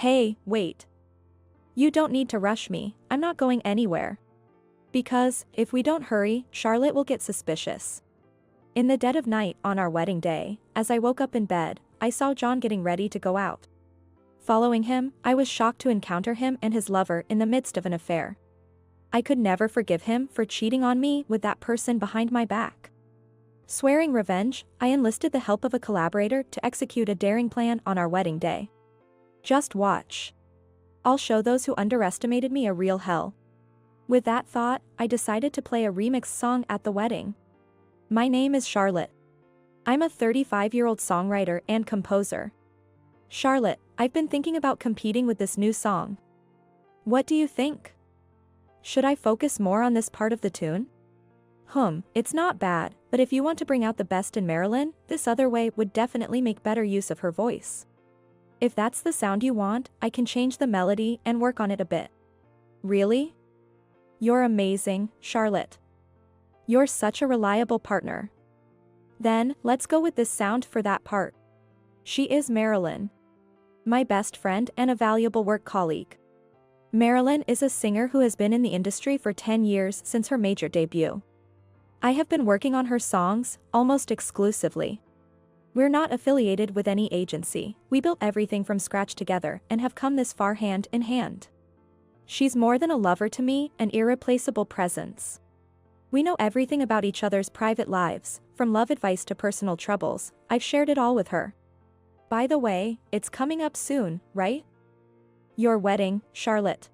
Hey, wait. You don't need to rush me, I'm not going anywhere. Because, if we don't hurry, Charlotte will get suspicious. In the dead of night on our wedding day, as I woke up in bed, I saw John getting ready to go out. Following him, I was shocked to encounter him and his lover in the midst of an affair. I could never forgive him for cheating on me with that person behind my back. Swearing revenge, I enlisted the help of a collaborator to execute a daring plan on our wedding day. Just watch. I'll show those who underestimated me a real hell. With that thought, I decided to play a remix song at the wedding. My name is Charlotte. I'm a 35-year-old songwriter and composer. Charlotte, I've been thinking about competing with this new song. What do you think? Should I focus more on this part of the tune? It's not bad, but if you want to bring out the best in Marilyn, this other way would definitely make better use of her voice. If that's the sound you want, I can change the melody and work on it a bit. Really? You're amazing, Charlotte. You're such a reliable partner. Then, let's go with this sound for that part. She is Marilyn. My best friend and a valuable work colleague. Marilyn is a singer who has been in the industry for 10 years since her major debut. I have been working on her songs, almost exclusively. We're not affiliated with any agency, we built everything from scratch together and have come this far hand in hand. She's more than a lover to me, an irreplaceable presence. We know everything about each other's private lives, from love advice to personal troubles, I've shared it all with her. By the way, it's coming up soon, right? Your wedding, Charlotte.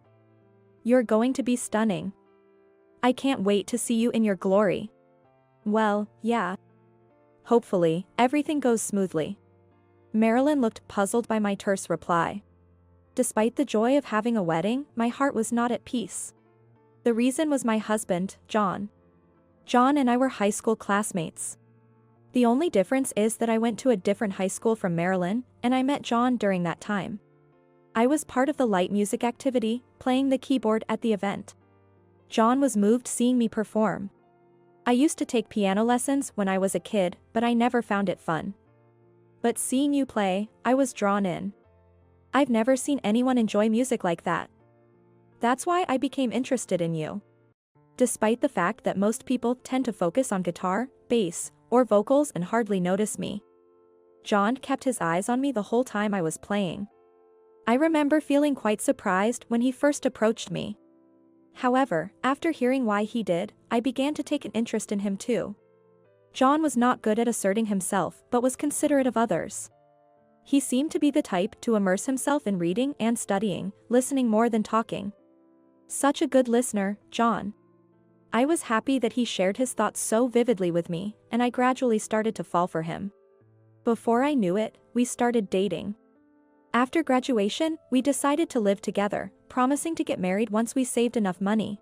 You're going to be stunning. I can't wait to see you in your glory. Well, yeah. Hopefully, everything goes smoothly. Marilyn looked puzzled by my terse reply. Despite the joy of having a wedding, my heart was not at peace. The reason was my husband, John. John and I were high school classmates. The only difference is that I went to a different high school from Marilyn, and I met John during that time. I was part of the light music activity, playing the keyboard at the event. John was moved seeing me perform. I used to take piano lessons when I was a kid, but I never found it fun. But seeing you play, I was drawn in. I've never seen anyone enjoy music like that. That's why I became interested in you. Despite the fact that most people tend to focus on guitar, bass, or vocals and hardly notice me. John kept his eyes on me the whole time I was playing. I remember feeling quite surprised when he first approached me. However, after hearing why he did, I began to take an interest in him too. John was not good at asserting himself but was considerate of others. He seemed to be the type to immerse himself in reading and studying, listening more than talking. Such a good listener, John. I was happy that he shared his thoughts so vividly with me, and I gradually started to fall for him. Before I knew it, we started dating. After graduation, we decided to live together, promising to get married once we saved enough money.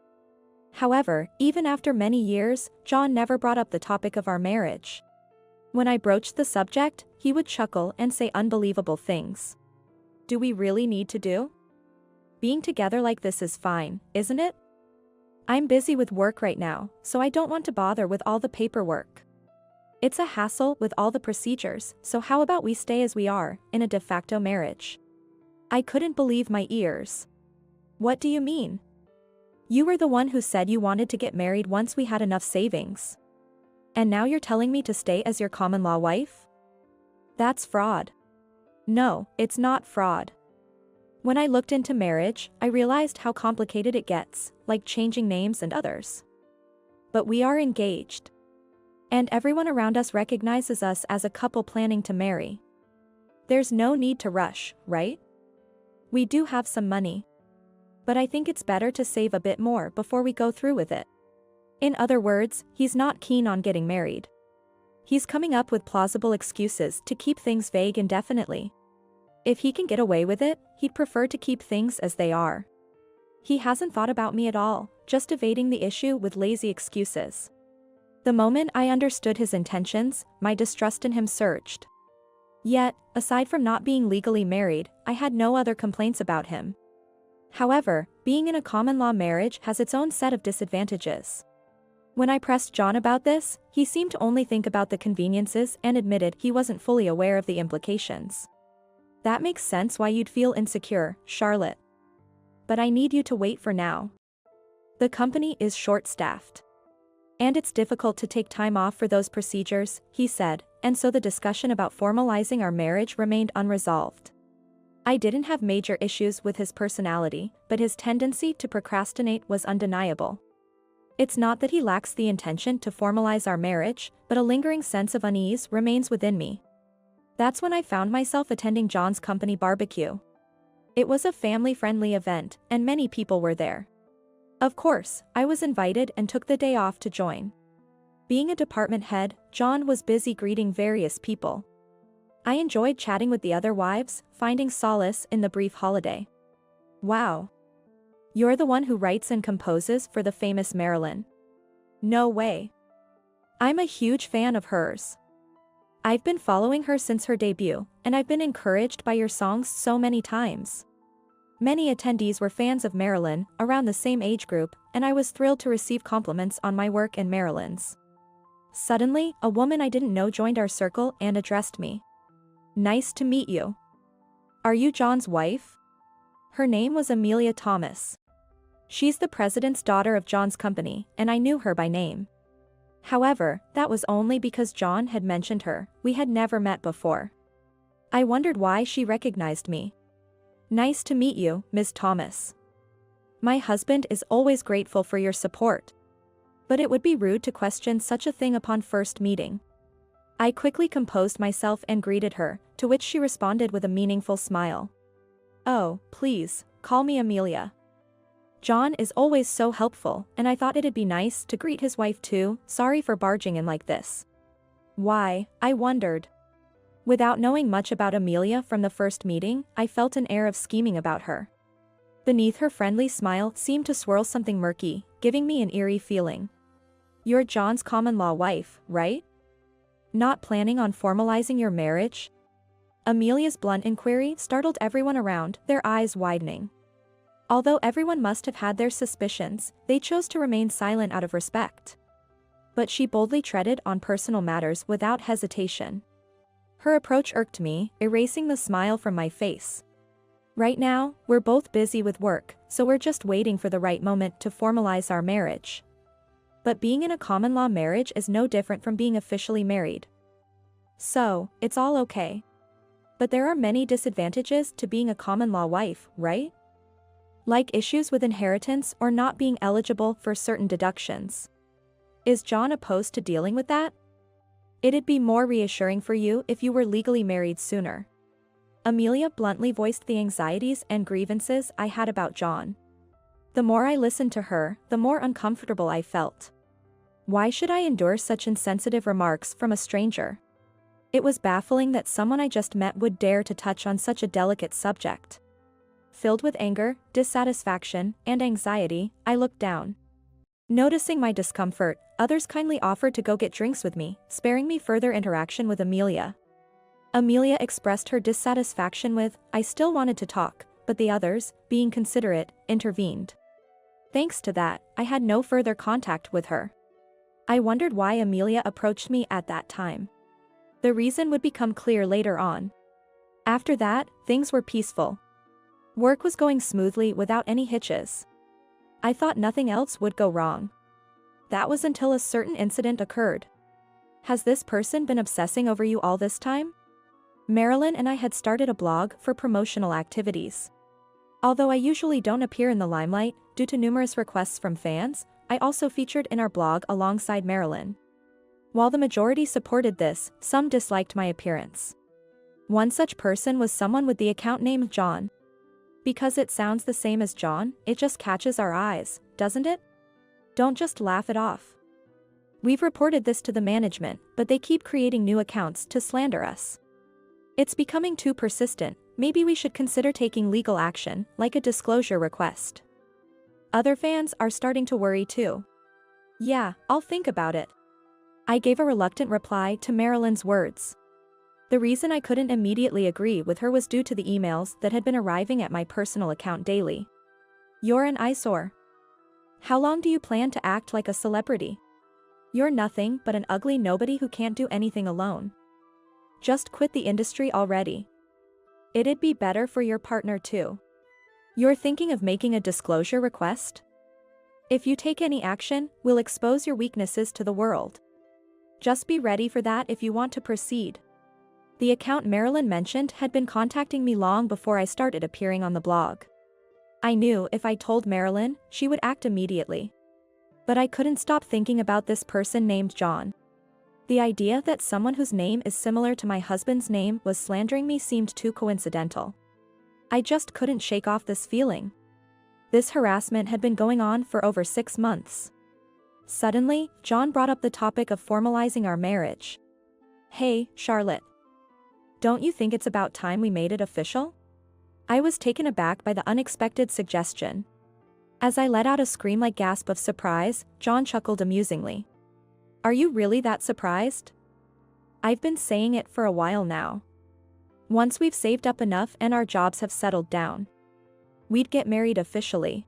However, even after many years, John never brought up the topic of our marriage. When I broached the subject, he would chuckle and say unbelievable things. Do we really need to do? Being together like this is fine, isn't it? I'm busy with work right now, so I don't want to bother with all the paperwork. It's a hassle with all the procedures, so how about we stay as we are, in a de facto marriage? I couldn't believe my ears. What do you mean? You were the one who said you wanted to get married once we had enough savings. And now you're telling me to stay as your common-law wife? That's fraud. No, it's not fraud. When I looked into marriage, I realized how complicated it gets, like changing names and others. But we are engaged. And everyone around us recognizes us as a couple planning to marry. There's no need to rush, right? We do have some money. But I think it's better to save a bit more before we go through with it. In other words, he's not keen on getting married. He's coming up with plausible excuses to keep things vague indefinitely. If he can get away with it, he'd prefer to keep things as they are. He hasn't thought about me at all, just evading the issue with lazy excuses. The moment I understood his intentions, my distrust in him surged. Yet, aside from not being legally married, I had no other complaints about him. However, being in a common-law marriage has its own set of disadvantages. When I pressed John about this, he seemed to only think about the conveniences and admitted he wasn't fully aware of the implications. That makes sense why you'd feel insecure, Charlotte. But I need you to wait for now. The company is short-staffed. And it's difficult to take time off for those procedures, he said, and so the discussion about formalizing our marriage remained unresolved. I didn't have major issues with his personality, but his tendency to procrastinate was undeniable. It's not that he lacks the intention to formalize our marriage, but a lingering sense of unease remains within me. That's when I found myself attending John's company barbecue. It was a family-friendly event, and many people were there. Of course, I was invited and took the day off to join. Being a department head, John was busy greeting various people. I enjoyed chatting with the other wives, finding solace in the brief holiday. Wow. You're the one who writes and composes for the famous Marilyn. No way. I'm a huge fan of hers. I've been following her since her debut, and I've been encouraged by your songs so many times. Many attendees were fans of Marilyn, around the same age group, and I was thrilled to receive compliments on my work and Marilyn's. Suddenly, a woman I didn't know joined our circle and addressed me. Nice to meet you. Are you John's wife? Her name was Amelia Thomas. She's the president's daughter of John's company, and I knew her by name. However, that was only because John had mentioned her. We had never met before. I wondered why she recognized me. Nice to meet you, Ms. Thomas. My husband is always grateful for your support. But it would be rude to question such a thing upon first meeting. I quickly composed myself and greeted her, to which she responded with a meaningful smile. Oh, please, call me Amelia. John is always so helpful, and I thought it'd be nice to greet his wife too. Sorry for barging in like this. Why, I wondered. Without knowing much about Amelia from the first meeting, I felt an air of scheming about her. Beneath her friendly smile seemed to swirl something murky, giving me an eerie feeling. You're John's common-law wife, right? Not planning on formalizing your marriage? Amelia's blunt inquiry startled everyone around, their eyes widening. Although everyone must have had their suspicions, they chose to remain silent out of respect. But she boldly treaded on personal matters without hesitation. Her approach irked me, erasing the smile from my face. Right now, we're both busy with work, so we're just waiting for the right moment to formalize our marriage. But being in a common-law marriage is no different from being officially married. So, it's all okay. But there are many disadvantages to being a common-law wife, right? Like issues with inheritance or not being eligible for certain deductions. Is John opposed to dealing with that? It'd be more reassuring for you if you were legally married sooner. Amelia bluntly voiced the anxieties and grievances I had about John. The more I listened to her, the more uncomfortable I felt. Why should I endure such insensitive remarks from a stranger? It was baffling that someone I just met would dare to touch on such a delicate subject. Filled with anger, dissatisfaction, and anxiety, I looked down. Noticing my discomfort, others kindly offered to go get drinks with me, sparing me further interaction with Amelia. Amelia expressed her dissatisfaction with, I still wanted to talk, but the others, being considerate, intervened. Thanks to that, I had no further contact with her. I wondered why Amelia approached me at that time. The reason would become clear later on. After that, things were peaceful. Work was going smoothly without any hitches. I thought nothing else would go wrong. That was until a certain incident occurred. Has this person been obsessing over you all this time? Marilyn and I had started a blog for promotional activities. Although I usually don't appear in the limelight, due to numerous requests from fans, I also featured in our blog alongside Marilyn. While the majority supported this, some disliked my appearance. One such person was someone with the account name John. Because it sounds the same as John, it just catches our eyes, doesn't it? Don't just laugh it off. We've reported this to the management, but they keep creating new accounts to slander us. It's becoming too persistent. Maybe we should consider taking legal action, like a disclosure request. Other fans are starting to worry too. Yeah, I'll think about it. I gave a reluctant reply to Marilyn's words. The reason I couldn't immediately agree with her was due to the emails that had been arriving at my personal account daily. You're an eyesore. How long do you plan to act like a celebrity? You're nothing but an ugly nobody who can't do anything alone. Just quit the industry already. It'd be better for your partner too. You're thinking of making a disclosure request? If you take any action, we'll expose your weaknesses to the world. Just be ready for that if you want to proceed. The account Marilyn mentioned had been contacting me long before I started appearing on the blog. I knew if I told Marilyn, she would act immediately. But I couldn't stop thinking about this person named John. The idea that someone whose name is similar to my husband's name was slandering me seemed too coincidental. I just couldn't shake off this feeling. This harassment had been going on for over 6 months. Suddenly, John brought up the topic of formalizing our marriage. Hey, Charlotte. Don't you think it's about time we made it official? I was taken aback by the unexpected suggestion. As I let out a scream-like gasp of surprise, John chuckled amusingly. Are you really that surprised? I've been saying it for a while now. Once we've saved up enough and our jobs have settled down, we'd get married officially.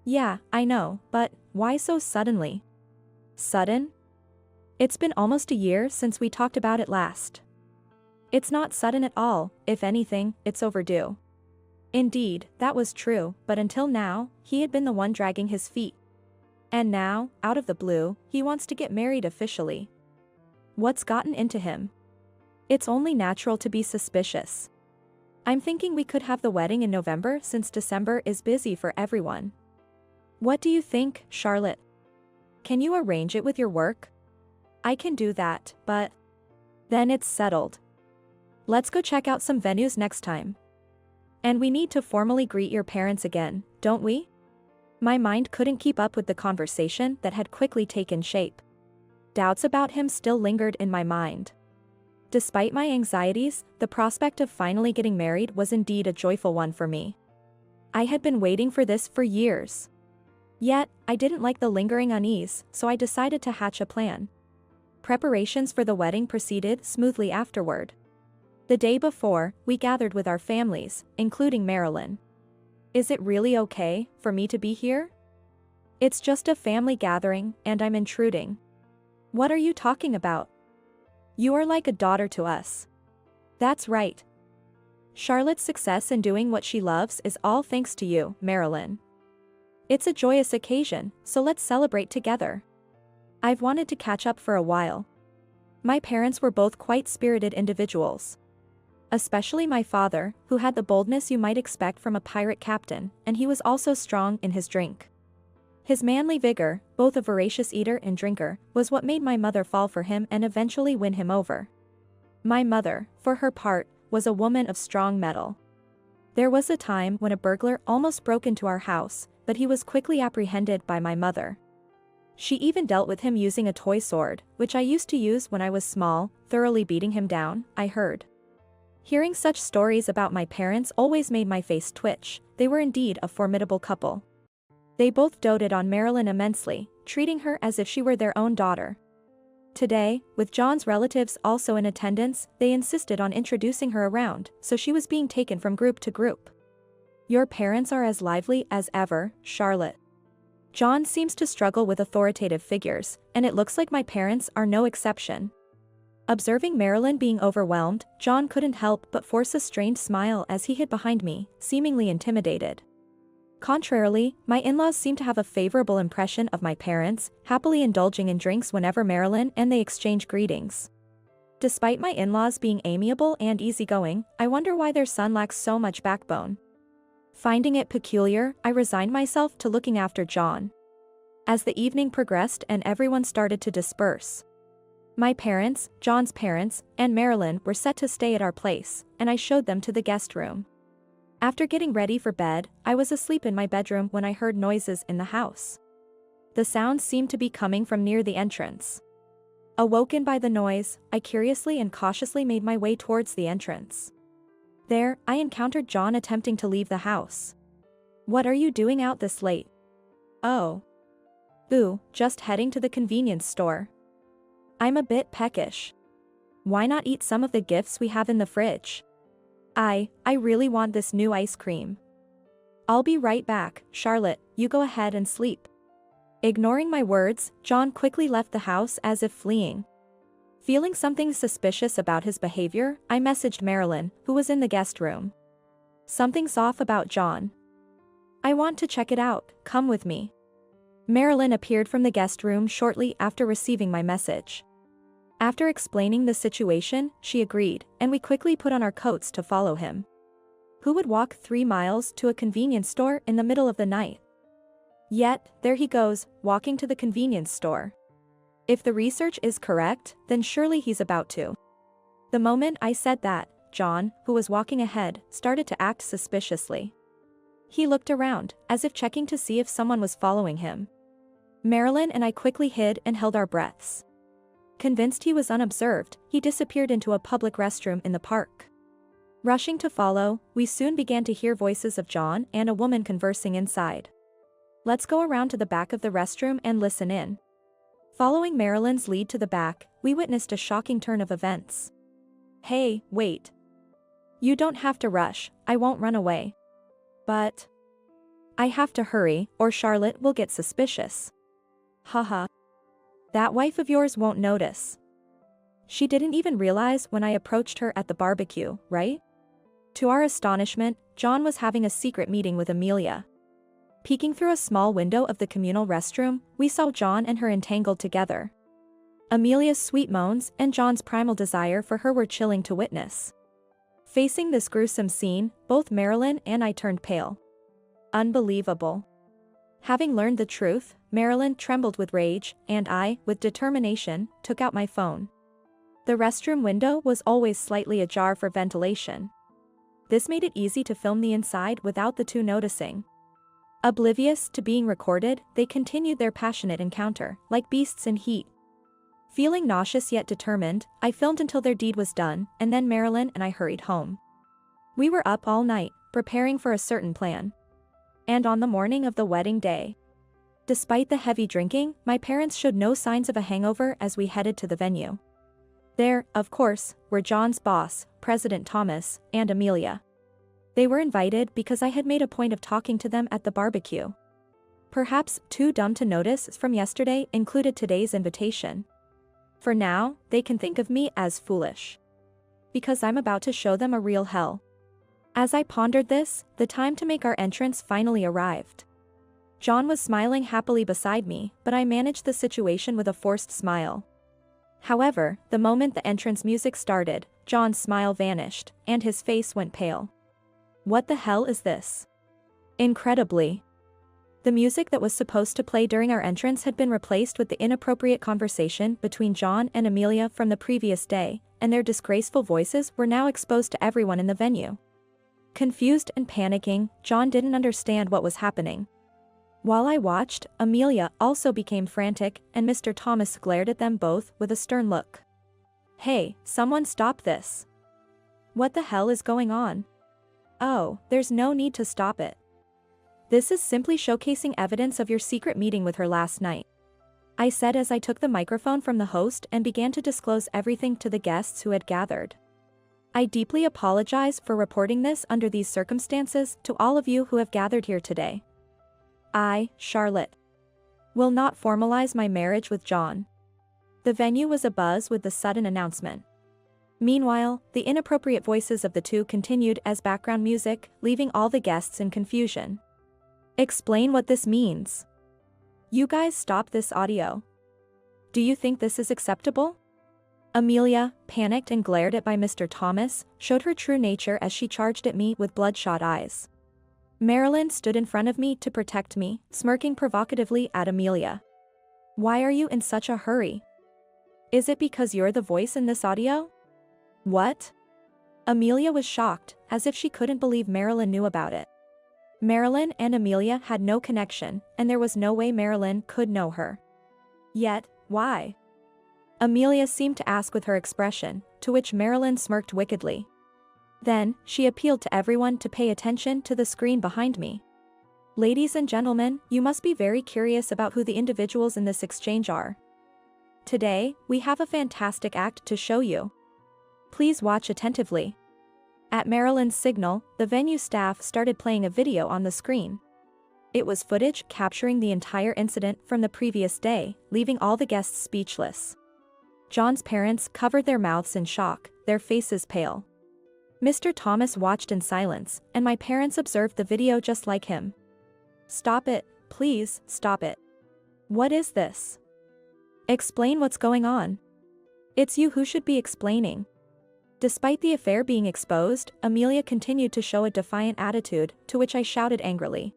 Yeah, I know, but why so suddenly? Sudden? It's been almost a year since we talked about it last. It's not sudden at all, if anything, it's overdue. Indeed, that was true, but until now, he had been the one dragging his feet. And now, out of the blue, he wants to get married officially. What's gotten into him? It's only natural to be suspicious. I'm thinking we could have the wedding in November since December is busy for everyone. What do you think, Charlotte? Can you arrange it with your work? I can do that, but then it's settled. Let's go check out some venues next time. And we need to formally greet your parents again, don't we? My mind couldn't keep up with the conversation that had quickly taken shape. Doubts about him still lingered in my mind. Despite my anxieties, the prospect of finally getting married was indeed a joyful one for me. I had been waiting for this for years. Yet, I didn't like the lingering unease, so I decided to hatch a plan. Preparations for the wedding proceeded smoothly afterward. The day before, we gathered with our families, including Marilyn. Is it really okay for me to be here? It's just a family gathering, and I'm intruding. What are you talking about? You are like a daughter to us. That's right. Charlotte's success in doing what she loves is all thanks to you, Marilyn. It's a joyous occasion, so let's celebrate together. I've wanted to catch up for a while. My parents were both quite spirited individuals. Especially my father, who had the boldness you might expect from a pirate captain, and he was also strong in his drink. His manly vigor, both a voracious eater and drinker, was what made my mother fall for him and eventually win him over. My mother, for her part, was a woman of strong mettle. There was a time when a burglar almost broke into our house, but he was quickly apprehended by my mother. She even dealt with him using a toy sword, which I used to use when I was small, thoroughly beating him down, I heard. Hearing such stories about my parents always made my face twitch. They were indeed a formidable couple. They both doted on Marilyn immensely, treating her as if she were their own daughter. Today, with John's relatives also in attendance, they insisted on introducing her around, so she was being taken from group to group. Your parents are as lively as ever, Charlotte. John seems to struggle with authoritative figures, and it looks like my parents are no exception. Observing Marilyn being overwhelmed, John couldn't help but force a strained smile as he hid behind me, seemingly intimidated. Contrarily, my in-laws seemed to have a favorable impression of my parents, happily indulging in drinks whenever Marilyn and they exchange greetings. Despite my in-laws being amiable and easygoing, I wonder why their son lacks so much backbone. Finding it peculiar, I resigned myself to looking after John. As the evening progressed and everyone started to disperse, my parents, John's parents, and Marilyn were set to stay at our place, and I showed them to the guest room. After getting ready for bed, I was asleep in my bedroom when I heard noises in the house. The sounds seemed to be coming from near the entrance. Awoken by the noise, I curiously and cautiously made my way towards the entrance. There, I encountered John attempting to leave the house. What are you doing out this late? Oh. Boo, just heading to the convenience store. I'm a bit peckish. Why not eat some of the gifts we have in the fridge? I really want this new ice cream. I'll be right back, Charlotte, you go ahead and sleep. Ignoring my words, John quickly left the house as if fleeing. Feeling something suspicious about his behavior, I messaged Marilyn, who was in the guest room. Something's off about John. I want to check it out, come with me. Marilyn appeared from the guest room shortly after receiving my message. After explaining the situation, she agreed, and we quickly put on our coats to follow him. Who would walk 3 miles to a convenience store in the middle of the night? Yet, there he goes, walking to the convenience store. If the research is correct, then surely he's about to. The moment I said that, John, who was walking ahead, started to act suspiciously. He looked around, as if checking to see if someone was following him. Marilyn and I quickly hid and held our breaths. Convinced he was unobserved, he disappeared into a public restroom in the park. Rushing to follow, we soon began to hear voices of John and a woman conversing inside. Let's go around to the back of the restroom and listen in. Following Marilyn's lead to the back, we witnessed a shocking turn of events. Hey, wait. You don't have to rush, I won't run away. But I have to hurry, or Charlotte will get suspicious. Haha. That wife of yours won't notice. She didn't even realize when I approached her at the barbecue, right? To our astonishment, John was having a secret meeting with Amelia. Peeking through a small window of the communal restroom, we saw John and her entangled together. Amelia's sweet moans and John's primal desire for her were chilling to witness. Facing this gruesome scene, both Marilyn and I turned pale. Unbelievable. Having learned the truth, Marilyn trembled with rage, and I, with determination, took out my phone. The restroom window was always slightly ajar for ventilation. This made it easy to film the inside without the two noticing. Oblivious to being recorded, they continued their passionate encounter, like beasts in heat. Feeling nauseous yet determined, I filmed until their deed was done, and then Marilyn and I hurried home. We were up all night, preparing for a certain plan. And on the morning of the wedding day, despite the heavy drinking, my parents showed no signs of a hangover as we headed to the venue. There, of course, were John's boss, President Thomas, and Amelia. They were invited because I had made a point of talking to them at the barbecue. Perhaps too dumb to notice from yesterday included today's invitation. For now, they can think of me as foolish. Because I'm about to show them a real hell. As I pondered this, the time to make our entrance finally arrived. John was smiling happily beside me, but I managed the situation with a forced smile. However, the moment the entrance music started, John's smile vanished, and his face went pale. What the hell is this? Incredibly, the music that was supposed to play during our entrance had been replaced with the inappropriate conversation between John and Amelia from the previous day, and their disgraceful voices were now exposed to everyone in the venue. Confused and panicking, John didn't understand what was happening. While I watched, Amelia also became frantic, and Mr. Thomas glared at them both with a stern look. Hey, someone stop this. What the hell is going on? Oh, there's no need to stop it. This is simply showcasing evidence of your secret meeting with her last night, I said as I took the microphone from the host and began to disclose everything to the guests who had gathered. I deeply apologize for reporting this under these circumstances to all of you who have gathered here today. I, Charlotte, will not formalize my marriage with John. The venue was abuzz with the sudden announcement. Meanwhile, the inappropriate voices of the two continued as background music, leaving all the guests in confusion. Explain what this means. You guys stop this audio. Do you think this is acceptable? Amelia, panicked and glared at by Mr. Thomas, showed her true nature as she charged at me with bloodshot eyes. Marilyn stood in front of me to protect me, smirking provocatively at Amelia. Why are you in such a hurry? Is it because you're the voice in this audio? What? Amelia was shocked, as if she couldn't believe Marilyn knew about it. Marilyn and Amelia had no connection, and there was no way Marilyn could know her. Yet, why? Amelia seemed to ask with her expression, to which Marilyn smirked wickedly. Then, she appealed to everyone to pay attention to the screen behind me. Ladies and gentlemen, you must be very curious about who the individuals in this exchange are. Today, we have a fantastic act to show you. Please watch attentively. At Marilyn's signal, the venue staff started playing a video on the screen. It was footage capturing the entire incident from the previous day, leaving all the guests speechless. John's parents covered their mouths in shock, their faces pale. Mr. Thomas watched in silence, and my parents observed the video just like him. "Stop it, please, stop it. What is this? Explain what's going on. It's you who should be explaining." Despite the affair being exposed, Amelia continued to show a defiant attitude, to which I shouted angrily.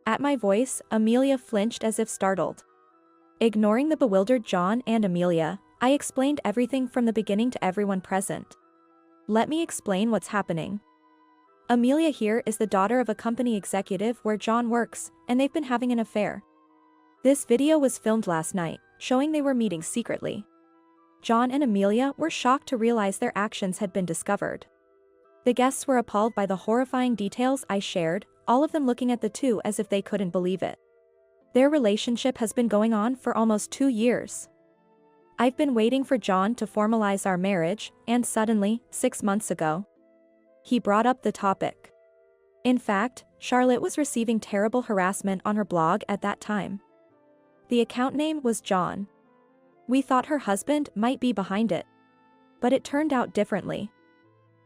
At my voice, Amelia flinched as if startled. Ignoring the bewildered John and Amelia, I explained everything from the beginning to everyone present. "Let me explain what's happening. Amelia here is the daughter of a company executive where John works, and they've been having an affair. This video was filmed last night, showing they were meeting secretly. John and Amelia were shocked to realize their actions had been discovered. The guests were appalled by the horrifying details I shared, all of them looking at the two as if they couldn't believe it. Their relationship has been going on for almost 2 years. I've been waiting for John to formalize our marriage, and suddenly, 6 months ago, he brought up the topic. In fact, Charlotte was receiving terrible harassment on her blog at that time. The account name was John. We thought her husband might be behind it. But it turned out differently.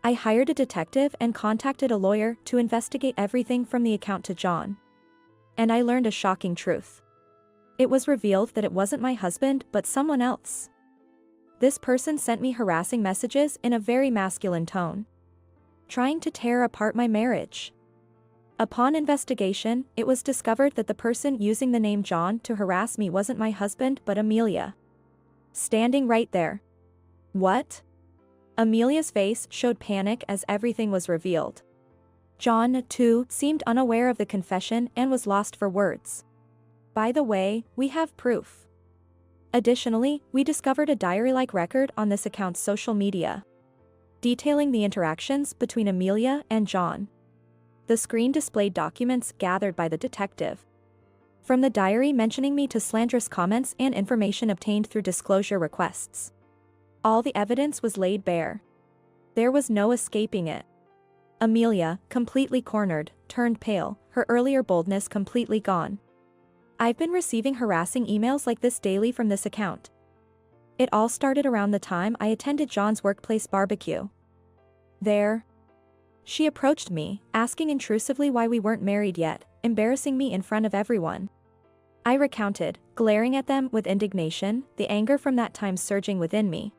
I hired a detective and contacted a lawyer to investigate everything from the account to John. And I learned a shocking truth. It was revealed that it wasn't my husband but someone else. This person sent me harassing messages in a very masculine tone, trying to tear apart my marriage. Upon investigation, it was discovered that the person using the name John to harass me wasn't my husband but Amelia. Standing right there. What? Amelia's face showed panic as everything was revealed. John, too, seemed unaware of the confession and was lost for words. By the way, we have proof. Additionally, we discovered a diary-like record on this account's social media, detailing the interactions between Amelia and John. The screen displayed documents gathered by the detective. From the diary mentioning me to slanderous comments and information obtained through disclosure requests. All the evidence was laid bare. There was no escaping it. Amelia, completely cornered, turned pale, her earlier boldness completely gone. I've been receiving harassing emails like this daily from this account. It all started around the time I attended John's workplace barbecue. There, she approached me, asking intrusively why we weren't married yet, embarrassing me in front of everyone. I recounted, glaring at them with indignation, the anger from that time surging within me.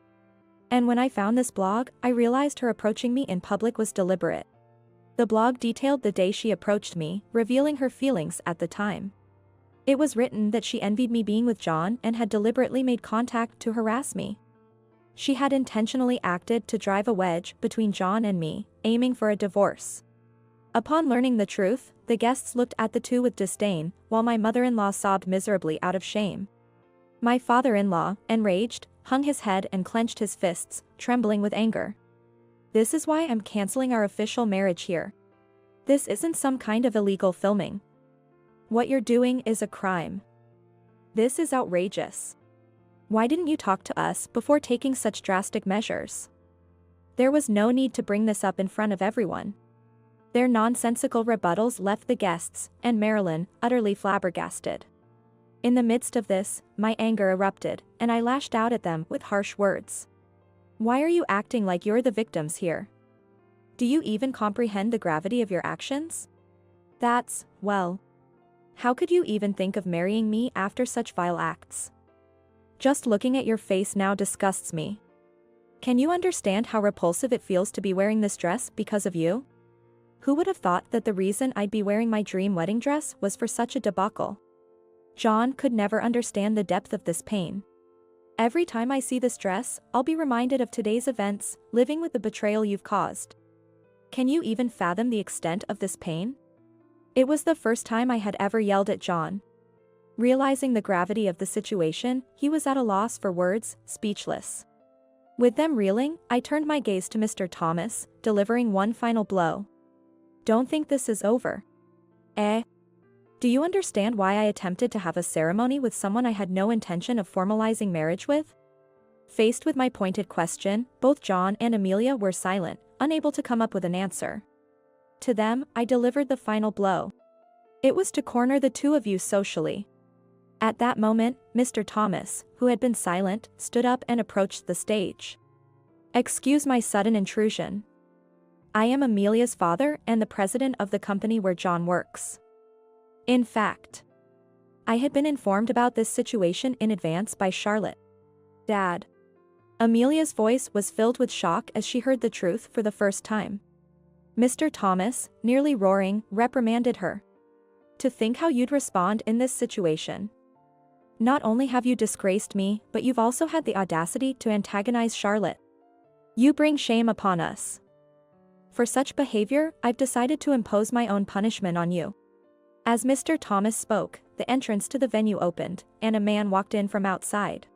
And when I found this blog, I realized her approaching me in public was deliberate. The blog detailed the day she approached me, revealing her feelings at the time. It was written that she envied me being with John and had deliberately made contact to harass me. She had intentionally acted to drive a wedge between John and me, aiming for a divorce. Upon learning the truth, the guests looked at the two with disdain, while my mother-in-law sobbed miserably out of shame. My father-in-law, enraged, hung his head and clenched his fists, trembling with anger. "This is why I'm canceling our official marriage here. This isn't some kind of illegal filming. What you're doing is a crime. This is outrageous. Why didn't you talk to us before taking such drastic measures? There was no need to bring this up in front of everyone." Their nonsensical rebuttals left the guests, and Marilyn, utterly flabbergasted. In the midst of this, my anger erupted, and I lashed out at them with harsh words. "Why are you acting like you're the victims here? Do you even comprehend the gravity of your actions? Well, how could you even think of marrying me after such vile acts? Just looking at your face now disgusts me. Can you understand how repulsive it feels to be wearing this dress because of you? Who would have thought that the reason I'd be wearing my dream wedding dress was for such a debacle? John could never understand the depth of this pain. Every time I see this dress, I'll be reminded of today's events, living with the betrayal you've caused. Can you even fathom the extent of this pain?" It was the first time I had ever yelled at John. Realizing the gravity of the situation, he was at a loss for words, speechless. With them reeling, I turned my gaze to Mr. Thomas, delivering one final blow. "Don't think this is over. Do you understand why I attempted to have a ceremony with someone I had no intention of formalizing marriage with?" Faced with my pointed question, both John and Amelia were silent, unable to come up with an answer. To them, I delivered the final blow. It was to corner the two of you socially. At that moment, Mr. Thomas, who had been silent, stood up and approached the stage. "Excuse my sudden intrusion. I am Amelia's father and the president of the company where John works. In fact, I had been informed about this situation in advance by Charlotte." "Dad." Amelia's voice was filled with shock as she heard the truth for the first time. Mr. Thomas, nearly roaring, reprimanded her. "To think how you'd respond in this situation. Not only have you disgraced me, but you've also had the audacity to antagonize Charlotte. You bring shame upon us. For such behavior, I've decided to impose my own punishment on you." As Mr. Thomas spoke, the entrance to the venue opened, and a man walked in from outside.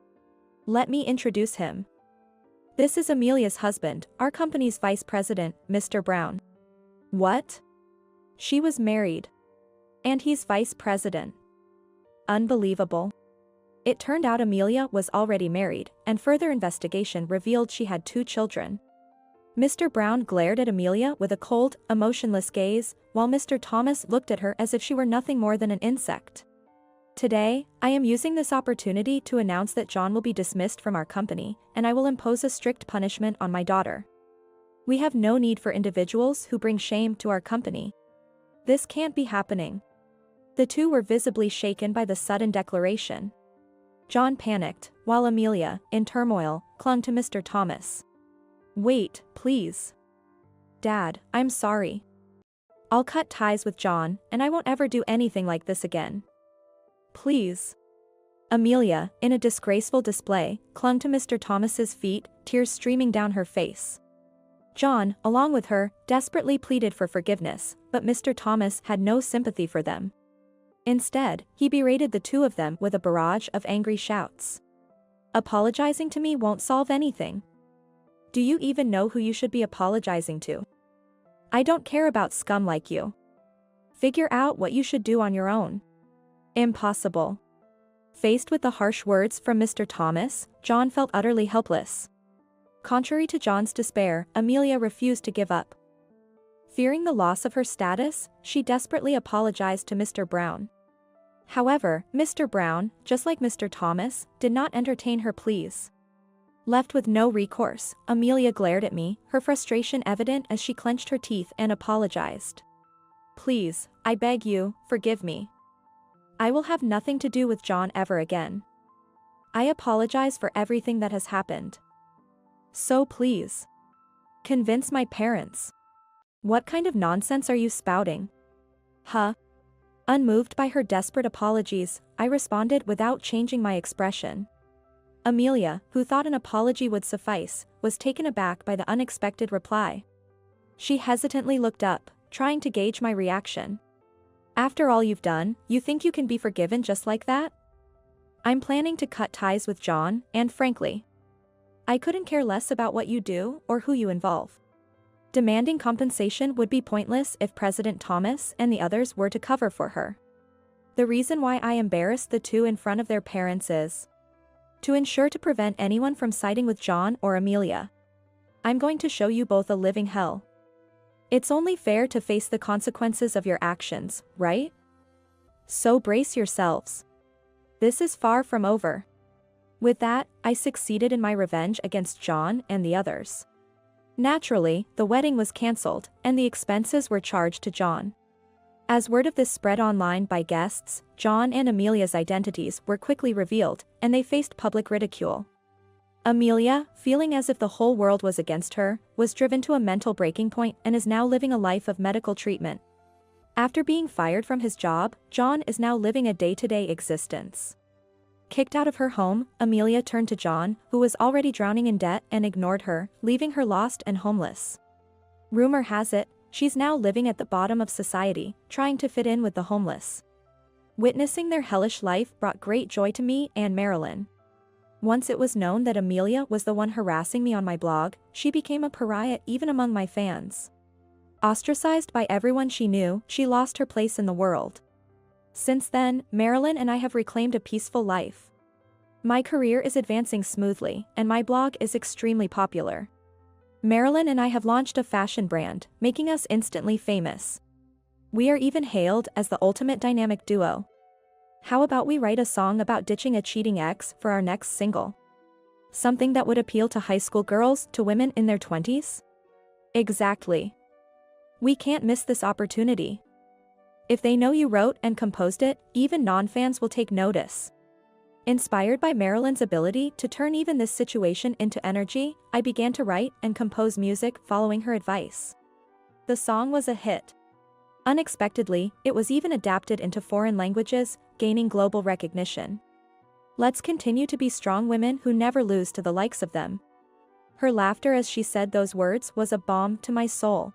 "Let me introduce him. This is Amelia's husband, our company's vice president, Mr. Brown." "What?" "She was married. And he's vice president." Unbelievable. It turned out Amelia was already married, and further investigation revealed she had 2 children. Mr. Brown glared at Amelia with a cold, emotionless gaze, while Mr. Thomas looked at her as if she were nothing more than an insect. "Today, I am using this opportunity to announce that John will be dismissed from our company, and I will impose a strict punishment on my daughter. We have no need for individuals who bring shame to our company. This can't be happening." The two were visibly shaken by the sudden declaration. John panicked, while Amelia, in turmoil, clung to Mr. Thomas. "Wait, please. Dad, I'm sorry. I'll cut ties with John, and I won't ever do anything like this again. Please." Amelia, in a disgraceful display, clung to Mr. Thomas's feet, tears streaming down her face. John, along with her, desperately pleaded for forgiveness, but Mr. Thomas had no sympathy for them. Instead, he berated the two of them with a barrage of angry shouts. "Apologizing to me won't solve anything. Do you even know who you should be apologizing to? I don't care about scum like you. Figure out what you should do on your own." Impossible. Faced with the harsh words from Mr. Thomas, John felt utterly helpless. Contrary to John's despair, Amelia refused to give up. Fearing the loss of her status, she desperately apologized to Mr. Brown. However, Mr. Brown, just like Mr. Thomas, did not entertain her pleas. Left with no recourse, Amelia glared at me, her frustration evident as she clenched her teeth and apologized. "Please, I beg you, forgive me. I will have nothing to do with John ever again. I apologize for everything that has happened. So please, convince my parents." "What kind of nonsense are you spouting?" "Huh?" Unmoved by her desperate apologies, I responded without changing my expression. Amelia, who thought an apology would suffice, was taken aback by the unexpected reply. She hesitantly looked up, trying to gauge my reaction. "After all you've done, you think you can be forgiven just like that?" "I'm planning to cut ties with John, and frankly, I couldn't care less about what you do or who you involve. Demanding compensation would be pointless if President Thomas and the others were to cover for her. The reason why I embarrassed the two in front of their parents is to ensure to prevent anyone from siding with John or Amelia. I'm going to show you both a living hell. It's only fair to face the consequences of your actions, right? So brace yourselves. This is far from over." With that, I succeeded in my revenge against John and the others. Naturally, the wedding was cancelled, and the expenses were charged to John. As word of this spread online by guests, John and Amelia's identities were quickly revealed, and they faced public ridicule. Amelia, feeling as if the whole world was against her, was driven to a mental breaking point and is now living a life of medical treatment. After being fired from his job, John is now living a day-to-day existence. Kicked out of her home, Amelia turned to John, who was already drowning in debt, and ignored her, leaving her lost and homeless. Rumor has it, she's now living at the bottom of society, trying to fit in with the homeless. Witnessing their hellish life brought great joy to me and Marilyn. Once it was known that Amelia was the one harassing me on my blog, she became a pariah even among my fans. Ostracized by everyone she knew, she lost her place in the world. Since then, Marilyn and I have reclaimed a peaceful life. My career is advancing smoothly, and my blog is extremely popular. Marilyn and I have launched a fashion brand, making us instantly famous. We are even hailed as the ultimate dynamic duo. How about we write a song about ditching a cheating ex for our next single? Something that would appeal to high school girls, to women in their 20s? Exactly. We can't miss this opportunity. If they know you wrote and composed it, even non-fans will take notice. Inspired by Marilyn's ability to turn even this situation into energy, I began to write and compose music following her advice. The song was a hit. Unexpectedly, it was even adapted into foreign languages, gaining global recognition. Let's continue to be strong women who never lose to the likes of them. Her laughter as she said those words was a balm to my soul.